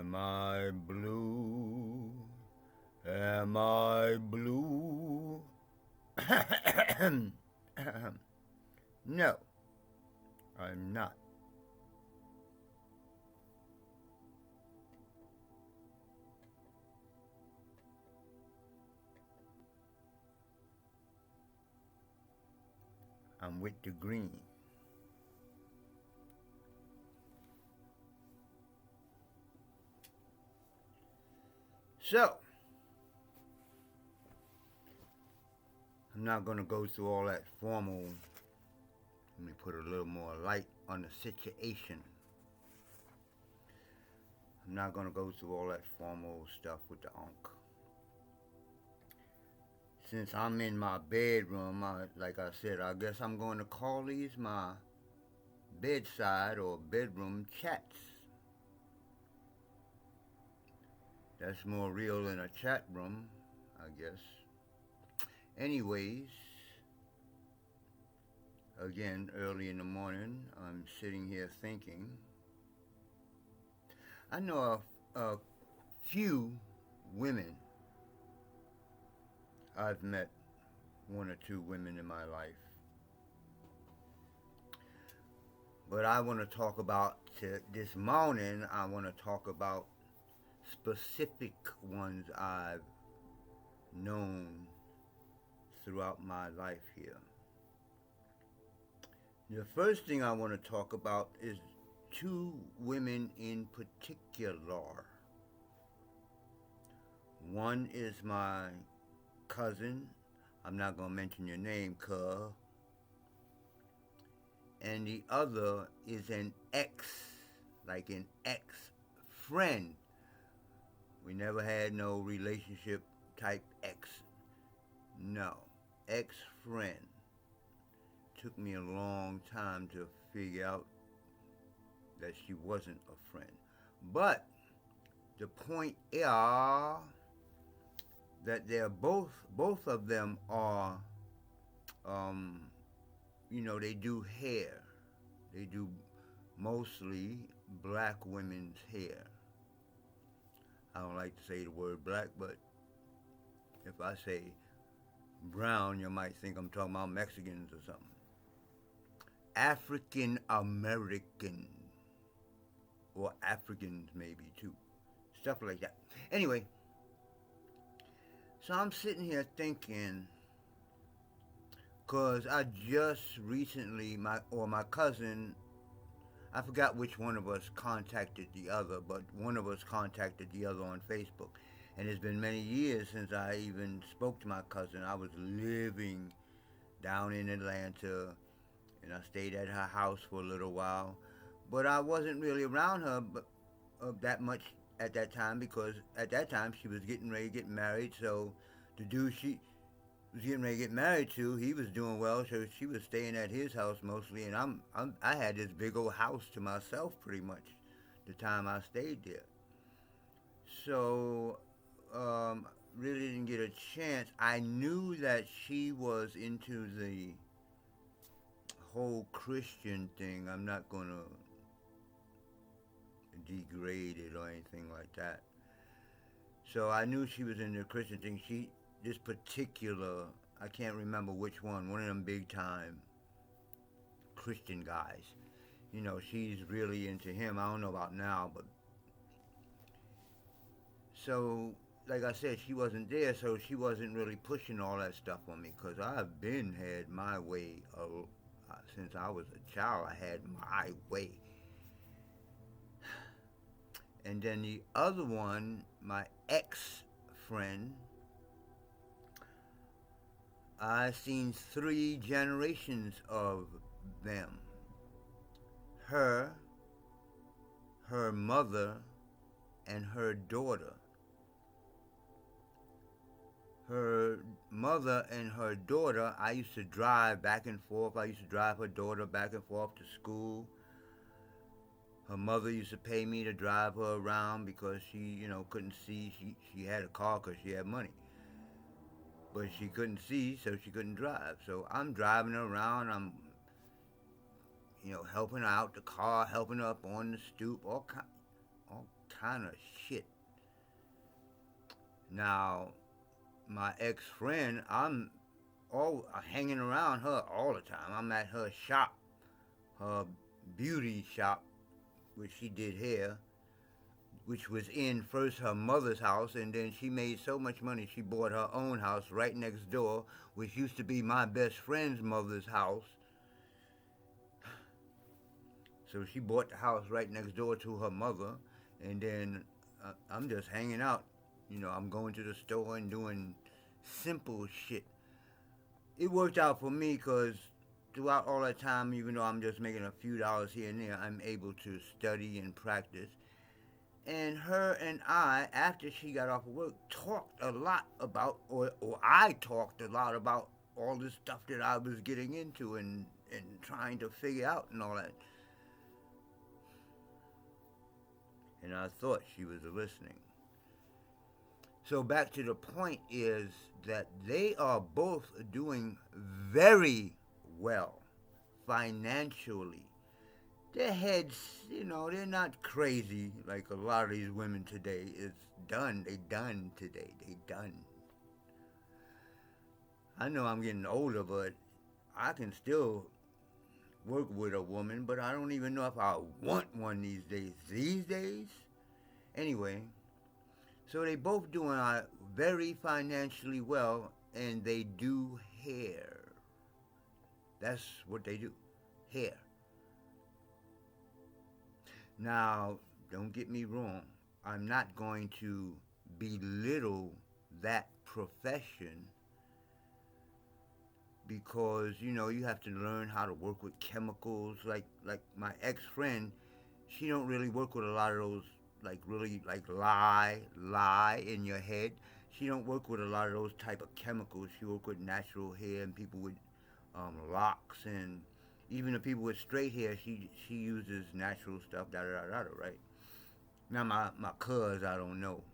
Am I blue? Am I blue? No, I'm not. I'm with the green. So, I'm not going to go through all that formal. Let me put a little more light on the situation. I'm not going to go through all that formal stuff with the unk. Since I'm in my bedroom, like I said, I guess I'm going to call these my bedside or bedroom chats. That's more real than a chat room, I guess. Anyways, again, early in the morning, I'm sitting here thinking. I know a few women. I've met one or two women in my life. But I want to talk about, this morning, I want to talk about specific ones I've known throughout my life here. The first thing I want to talk about is two women in particular. One is my cousin. I'm not going to mention your name, cuz. And the other is an ex, like an ex-friend. We never had no relationship type ex. No, ex-friend. Took me a long time to figure out that she wasn't a friend. But the point is that they're both of them are, they do hair. They do mostly black women's hair. I don't like to say the word black, but if I say brown, you might think I'm talking about Mexicans or something. African American, or Africans maybe too. Stuff like that. Anyway, so I'm sitting here thinking, because I just recently, my cousin, I forgot which one of us contacted the other, but one of us contacted the other on Facebook. And it's been many years since I even spoke to my cousin. I was living down in Atlanta, and I stayed at her house for a little while. But I wasn't really around her that much at that time, because at that time she was getting ready to get married. So the dude she was getting ready to get married to, he was doing well, so she was staying at his house mostly, and I had this big old house to myself pretty much the time I stayed there. So really didn't get a chance. I knew that she was into the whole Christian thing. I'm not gonna degrade it or anything like that. So I knew she was into the Christian thing. This particular, I can't remember which one of them big time Christian guys. She's really into him. I don't know about now, but so like I said, she wasn't there, so she wasn't really pushing all that stuff on me, because I've been had my way since I was a child. I had my way. And then the other one, my ex-friend, I've seen 3 generations of them. Her mother, and her daughter. Her mother and her daughter, I used to drive back and forth. I used to drive her daughter back and forth to school. Her mother used to pay me to drive her around because she, couldn't see. She had a car because she had money. But she couldn't see, so she couldn't drive. So I'm driving her around. I'm, helping her out the car, helping her up on the stoop, all kind of shit. Now, my ex-friend, I'm all hanging around her all the time. I'm at her shop, her beauty shop, which she did hair, which was in first her mother's house, and then she made so much money she bought her own house right next door, which used to be my best friend's mother's house. So she bought the house right next door to her mother, and then I'm just hanging out. I'm going to the store and doing simple shit. It worked out for me because throughout all that time, even though I'm just making a few dollars here and there, I'm able to study and practice. And her and I, after she got off of work, talked a lot about, or I talked a lot about all this stuff that I was getting into and trying to figure out and all that. And I thought she was listening. So back to the point is that they are both doing very well financially. Their heads, they're not crazy like a lot of these women today. It's done. They done today. They done. I know I'm getting older, but I can still work with a woman, but I don't even know if I want one these days. These days? Anyway, so they both doing very financially well, and they do hair. That's what they do. Hair. Now, don't get me wrong. I'm not going to belittle that profession because, you have to learn how to work with chemicals. Like my ex-friend, she don't really work with a lot of those, really lie in your head. She don't work with a lot of those type of chemicals. She work with natural hair and people with locks, and even the people with straight hair, she uses natural stuff, right? Now my cuz, I don't know.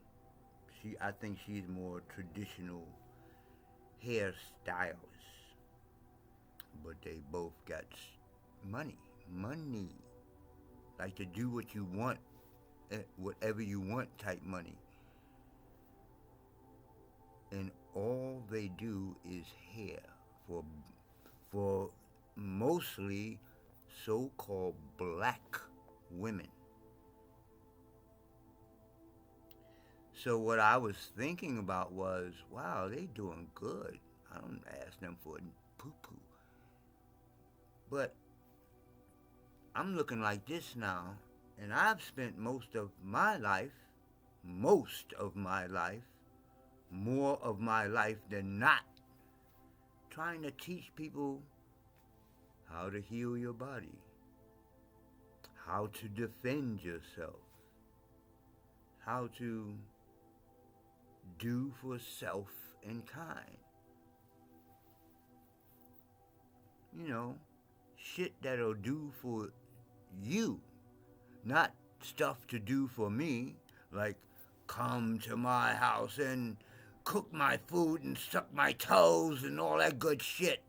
I think she's more traditional hairstylist. But they both got money. Like to do what you want, whatever you want type money. And all they do is hair for mostly so-called black women. So what I was thinking about was, wow, they doing good. I don't ask them for poo-poo. But I'm looking like this now, and I've spent most of my life, more of my life than not, trying to teach people how to heal your body, how to defend yourself, how to do for self and kind. Shit that'll do for you, not stuff to do for me, like come to my house and cook my food and suck my toes and all that good shit.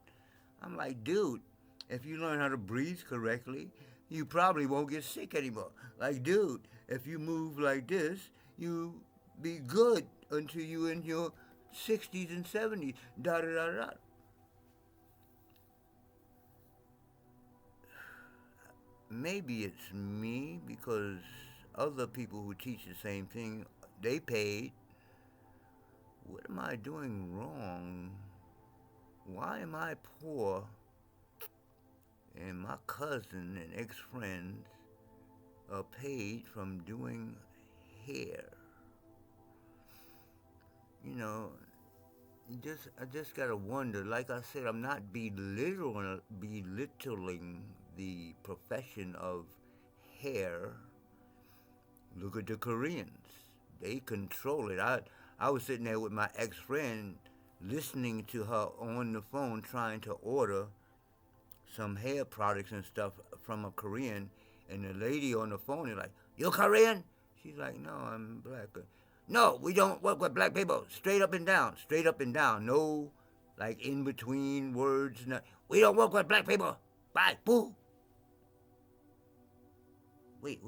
I'm like, dude, if you learn how to breathe correctly, you probably won't get sick anymore. Like, dude, if you move like this, you be good until you in your 60s and 70s. Da-da-da-da. Maybe it's me because other people who teach the same thing, they paid. What am I doing wrong? Why am I poor? And my cousin and ex-friends are paid from doing hair. I just gotta wonder. Like I said, I'm not belittling the profession of hair. Look at the Koreans. They control it. I was sitting there with my ex-friend listening to her on the phone trying to order some hair products and stuff from a Korean, and the lady on the phone is like, "You Korean?" She's like, "No, I'm black." "No, we don't work with black people. Straight up and down. Straight up and down. No, in between words. No. We don't work with black people. Bye. Boo." Wait.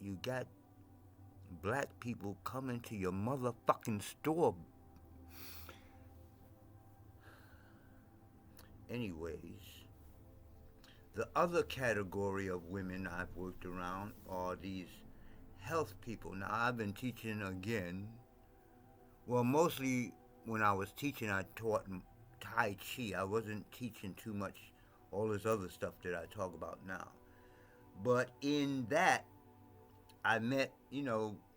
You got black people come into your motherfucking store. Anyways, the other category of women I've worked around are these health people. Now, I've been teaching again. Well, mostly when I was teaching, I taught Tai Chi. I wasn't teaching too much all this other stuff that I talk about now. But in that, I met,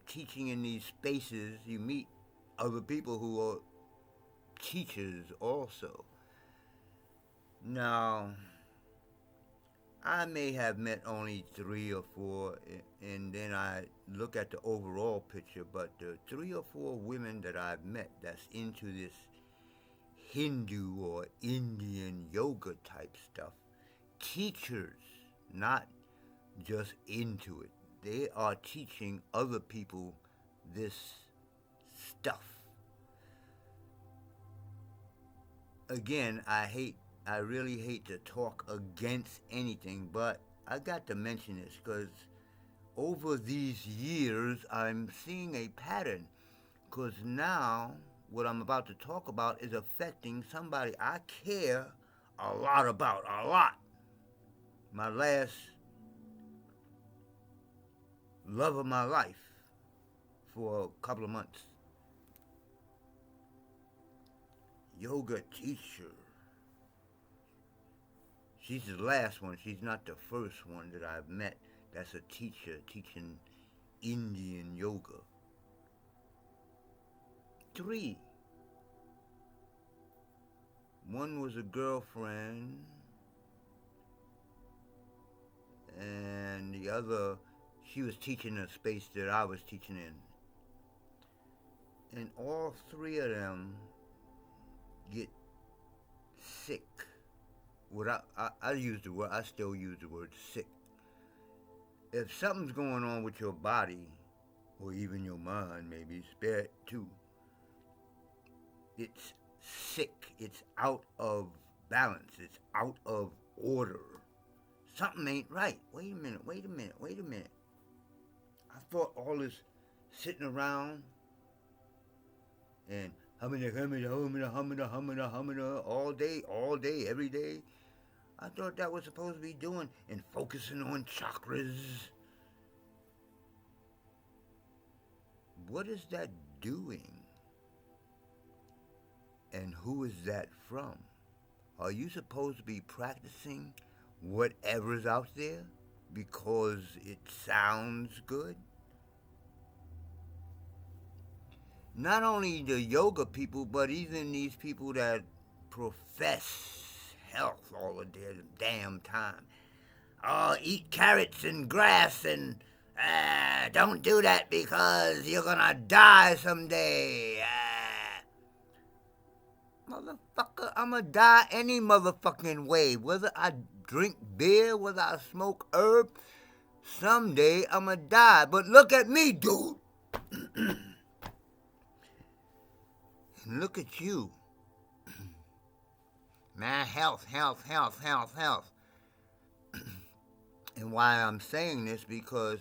teaching in these spaces, you meet other people who are teachers also. Now, I may have met only 3 or 4, and then I look at the overall picture, but the 3 or 4 women that I've met that's into this Hindu or Indian yoga type stuff, teachers, not just into it. They are teaching other people this stuff. Again, I really hate to talk against anything, but I got to mention this because over these years, I'm seeing a pattern. Because now, what I'm about to talk about is affecting somebody I care a lot about, a lot. My last love of my life for a couple of months. Yoga teacher. She's the last one. She's not the first one that I've met that's a teacher teaching Indian yoga. 3. One was a girlfriend, and the other, she was teaching a space that I was teaching in. And all 3 of them get sick. I use the word, I still use the word sick. If something's going on with your body, or even your mind, maybe, spirit too, it's sick. It's out of balance. It's out of order. Something ain't right. Wait a minute. I thought all this sitting around and humming, all day, every day. I thought that was supposed to be doing and focusing on chakras. What is that doing? And who is that from? Are you supposed to be practicing whatever's out there because it sounds good? Not only the yoga people, but even these people that profess health all the damn time. Eat carrots and grass and don't do that because you're gonna die someday. Motherfucker, I'ma die any motherfucking way. Whether I drink beer, whether I smoke herb, someday I'ma die. But look at me, dude. And look at you. Man, health. And why I'm saying this, because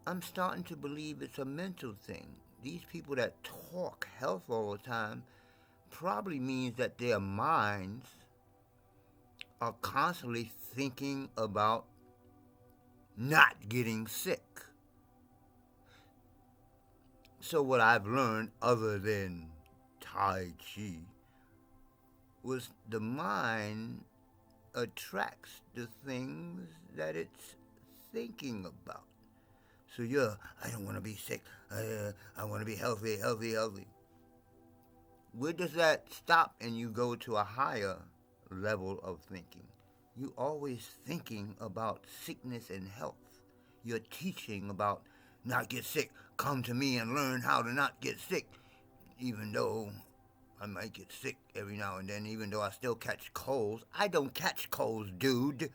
I'm starting to believe it's a mental thing. These people that talk health all the time probably means that their minds are constantly thinking about not getting sick. So what I've learned, other than Tai Chi, was the mind attracts the things that it's thinking about. So I don't want to be sick. I want to be healthy. Where does that stop and you go to a higher level of thinking? You're always thinking about sickness and health. You're teaching about not get sick. Come to me and learn how to not get sick. Even though I might get sick every now and then, even though I still catch colds. I don't catch colds, dude.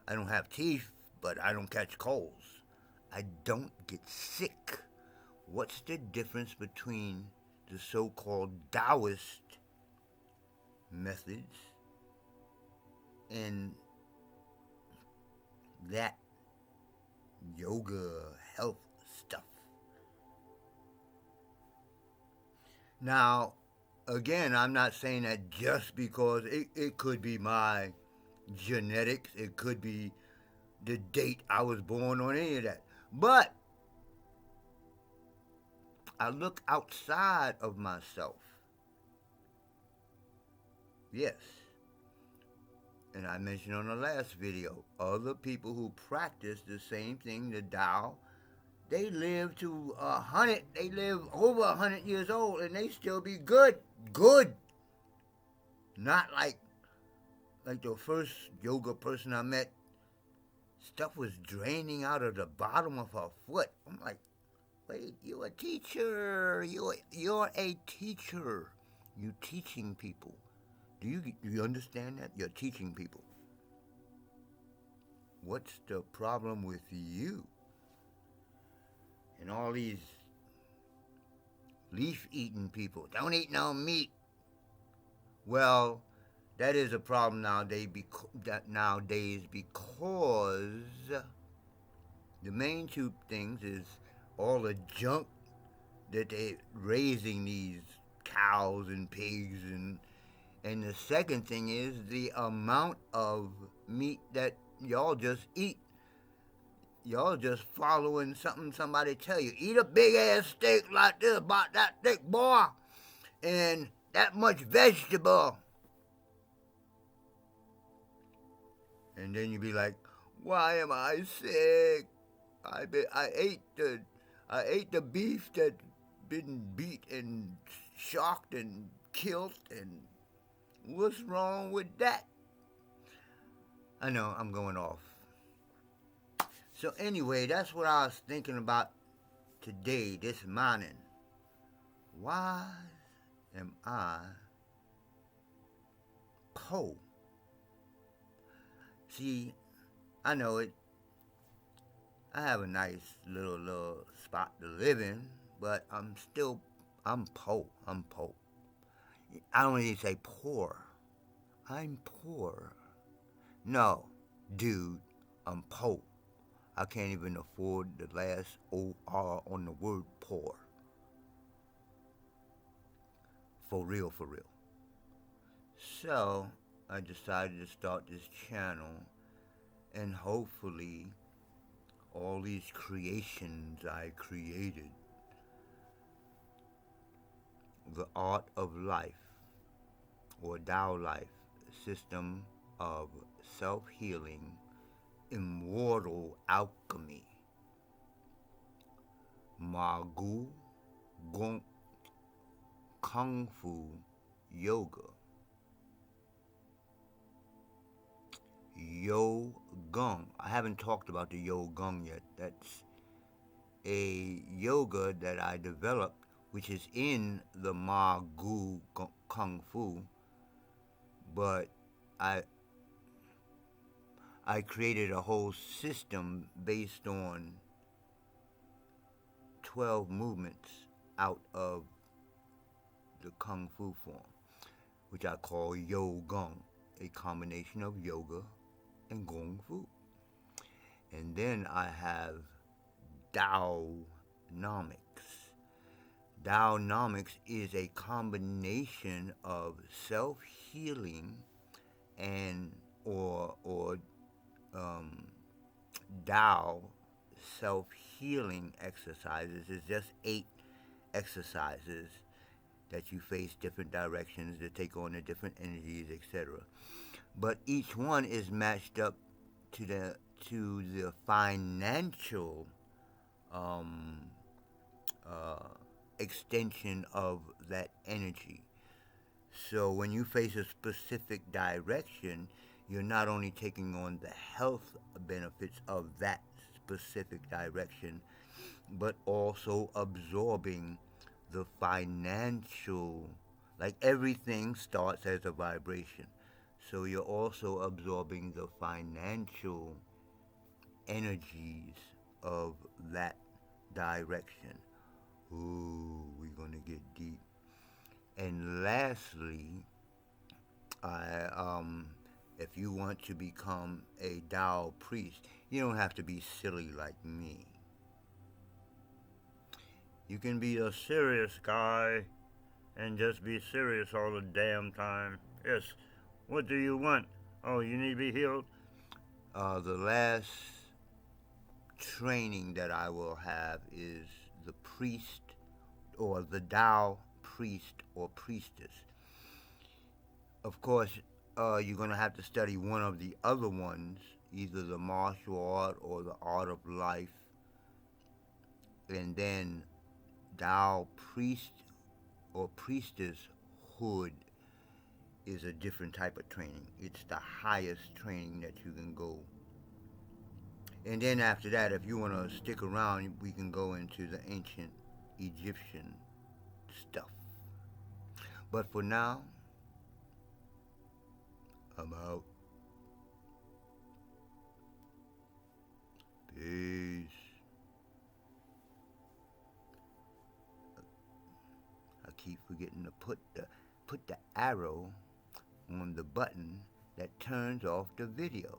I don't have teeth, but I don't catch colds. I don't get sick. What's the difference between the so-called Taoist methods and that yoga, health stuff. Now, again, I'm not saying that just because it could be my genetics, it could be the date I was born on, any of that. But I look outside of myself. Yes. And I mentioned on the last video, other people who practice the same thing, the Tao, they live to 100, they live over 100 years old and they still be good. Good. Not like the first yoga person I met, stuff was draining out of the bottom of her foot. I'm like, wait, you're a teacher. You're a teacher. You teaching people. Do you understand that? You're teaching people. What's the problem with you? And all these leaf eating people. Don't eat no meat. Well, that is a problem nowadays because the main two things is all the junk that they raising these cows and pigs, and the second thing is the amount of meat that y'all just eat. Y'all just following something somebody tell you. Eat a big ass steak like this, about that thick, boy, and that much vegetable. And then you be like, why am I sick? I ate the beef that been beat and shocked and killed, and what's wrong with that? I know I'm going off. So anyway, that's what I was thinking about today, this morning. Why am I cold? See, I know it. I have a nice little spot to live in, but I'm poor. I'm poor. I don't even say poor. I'm poor. No, dude, I'm poor. I can't even afford the last OR on the word poor. For real, for real. So, I decided to start this channel, and hopefully all these creations I created, the art of life, or Tao life, system of self-healing, immortal alchemy, Magu Gong Kung Fu Yoga, Yo Gung. I haven't talked about the Yo Gung yet. That's a yoga that I developed, which is in the Magu Kung Fu, but I created a whole system based on 12 movements out of the Kung Fu form, which I call Yo Gung, a combination of yoga and Kung Fu. And then I have Taonomics. Taonomics is a combination of self-healing and or Tao self-healing exercises. It's just 8 exercises that you face different directions to take on the different energies, etc. But each one is matched up to the financial extension of that energy. So when you face a specific direction, you're not only taking on the health benefits of that specific direction, but also absorbing the financial, like everything starts as a vibration. So you're also absorbing the financial energies of that direction. Ooh, we're going to get deep. And lastly, I If you want to become a Tao priest, you don't have to be silly like me. You can be a serious guy and just be serious all the damn time. Yes. What do you want? Oh, you need to be healed? The last training that I will have is the priest or the Tao priest or priestess. Of course, you're going to have to study one of the other ones, either the martial art or the art of life, and then Tao priest or priestesshood is a different type of training. It's the highest training that you can go. And then after that, if you want to stick around, we can go into the ancient Egyptian stuff. But for now, I'm out. Peace. I keep forgetting to put the arrow on the button that turns off the video.